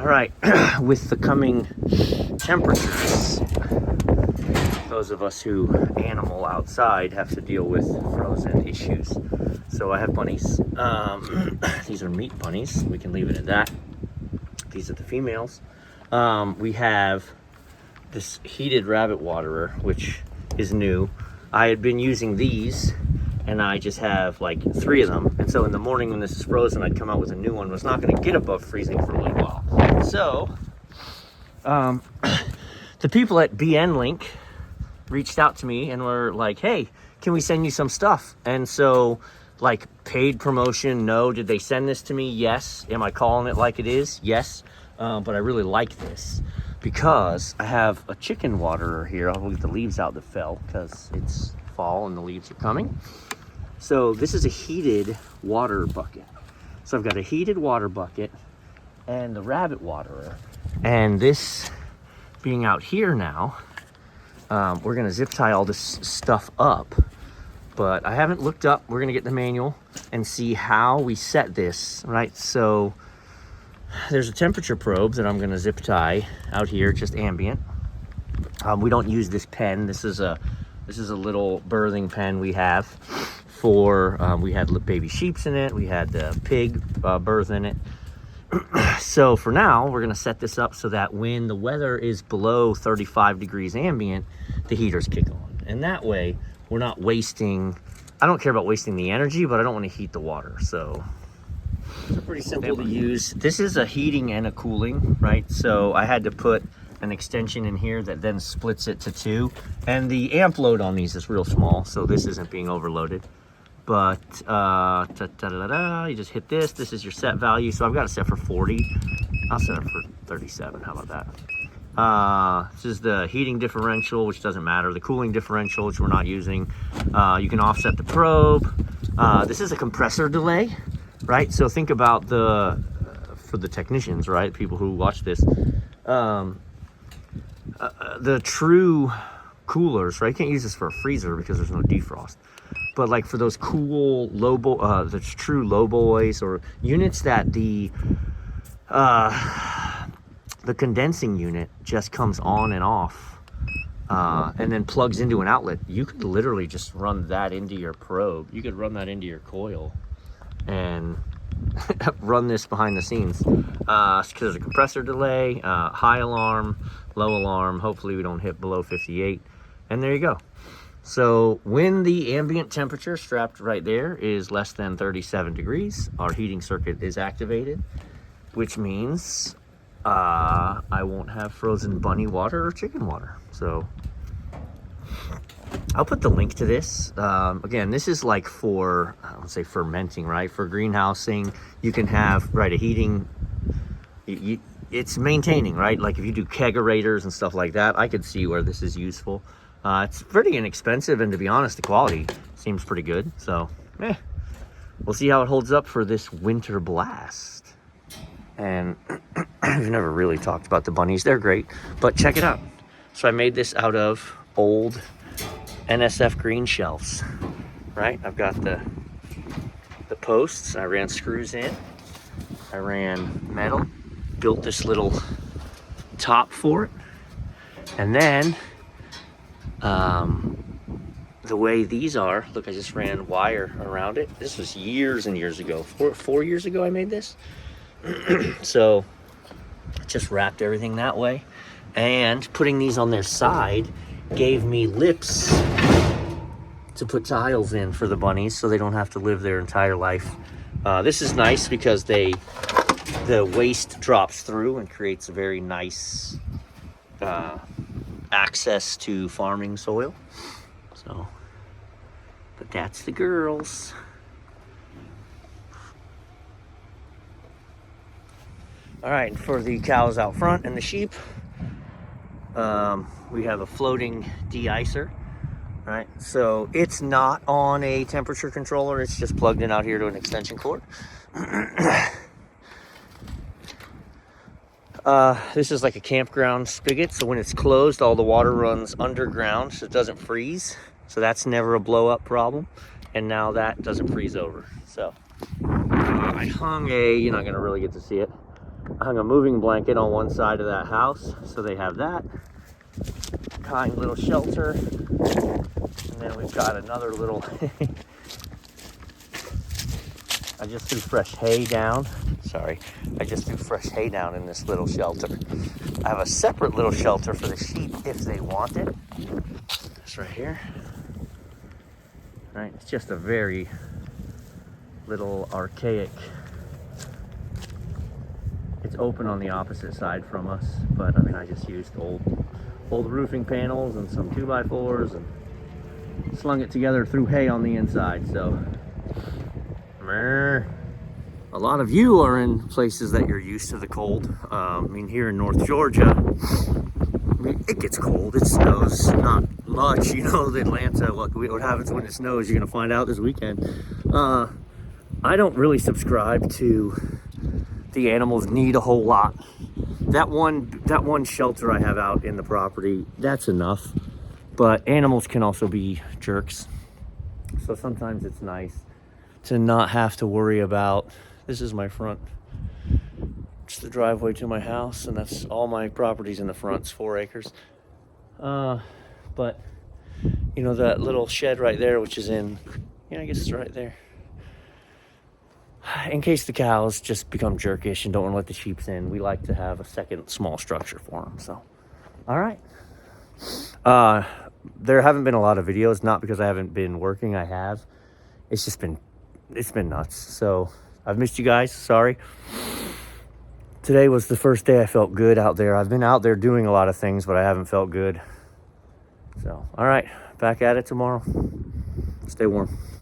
All right, with the coming temperatures, those of us who animal outside have to deal with frozen issues. So I have bunnies. These are meat bunnies. We can leave it at that. These are the females. We have this heated rabbit waterer, which is new. I had been using these, and I just have like 3 of them. And so in the morning when this is frozen, I'd come out with a new one. It's not going to get above freezing for a little while. So the people at BN Link reached out to me and were like, hey, can we send you some stuff? And so, like, paid promotion, no. Did they send this to me? Yes. Am I calling it like it is? Yes. But I really like this because I have a chicken waterer here. I'll get the leaves out that fell because it's fall and the leaves are coming. So this is a heated water bucket. So I've got a heated water bucket and the rabbit waterer. And this being out here now, we're gonna zip tie all this stuff up, but I haven't looked up. We're gonna get the manual and see how we set this, right? So there's a temperature probe that I'm gonna zip tie out here, just ambient. We don't use this pen. This is a little birthing pen we have for, we had baby sheeps in it. We had the pig birth in it. So for now, we're gonna set this up so that when the weather is below 35 degrees ambient, the heaters kick on. And that way, we're not wasting, I don't care about wasting the energy, but I don't wanna heat the water, so. It's pretty simple to use. This is a heating and a cooling, right? So I had to put an extension in here that then splits it to 2. And the amp load on these is real small, so this isn't being overloaded. But you just hit this. This is your set value. So I've got it set for 40. I'll set it for 37. How about that? This is the heating differential, which doesn't matter. The cooling differential, which we're not using. You can offset the probe. This is a compressor delay, right? So think about for the technicians, right? People who watch this. The true coolers, right? You can't use this for a freezer because there's no defrost. But like for those cool the true low boys or units that the condensing unit just comes on and off and then plugs into an outlet, you could literally just run that into your probe. You could run that into your coil and run this behind the scenes because there's a compressor delay, high alarm, low alarm. Hopefully we don't hit below 58, and there you go. So when the ambient temperature strapped right there is less than 37 degrees, our heating circuit is activated, which means I won't have frozen bunny water or chicken water. So I'll put the link to this. Again, this is like for, I don't say fermenting, right? For greenhousing, you can have, right, a heating, it's maintaining, right? Like if you do kegerators and stuff like that, I could see where this is useful. It's pretty inexpensive, and to be honest, the quality seems pretty good. So, we'll see how it holds up for this winter blast. And I've never really talked about the bunnies. They're great, but check it out. So I made this out of old NSF green shelves, right? I've got the posts. I ran screws in. I ran metal, built this little top for it, and then the way these are, look, I just ran wire around it. This was years and years ago. Four years ago I made this. So just wrapped everything that way, and putting these on their side gave me lips to put tiles in for the bunnies so they don't have to live their entire life. This is nice because the waste drops through and creates a very nice access to farming soil. So, but that's the girls. All right, and for the cows out front and the sheep, we have a floating de-icer, right? So it's not on a temperature controller. It's just plugged in out here to an extension cord. This is like a campground spigot, so when it's closed, all the water runs underground so it doesn't freeze. So that's never a blow up problem. And now that doesn't freeze over. So I hung you're not gonna really get to see it. I hung a moving blanket on one side of that house, so they have that kind little shelter. And then we've got another little I just threw fresh hay down. Sorry, I just threw fresh hay down in this little shelter. I have a separate little shelter for the sheep if they want it. It's right here. All right, it's just a very little archaic. It's open on the opposite side from us, but I mean, I just used old roofing panels and some 2x4s and slung it together, threw hay on the inside. So a lot of you are in places that you're used to the cold. I mean, here in North Georgia, I mean, it gets cold. It snows, not much. You know, the Atlanta, what happens when it snows, you're gonna find out this weekend. I don't really subscribe to the animals need a whole lot. That one shelter I have out in the property, that's enough. But animals can also be jerks. So sometimes it's nice to not have to worry about, this is my front, it's the driveway to my house, and that's all my properties in the front. It's 4 acres. But you know, that little shed right there, which is in, yeah, I guess it's right there. In case the cows just become jerkish and don't want to let the sheep in, we like to have a second small structure for them. So, all right. There haven't been a lot of videos, not because I haven't been working. I have. It's just been, it's been nuts. So I've missed you guys. Sorry. Today was the first day I felt good out there. I've been out there doing a lot of things, but I haven't felt good. So, all right. Back at it tomorrow. Stay warm.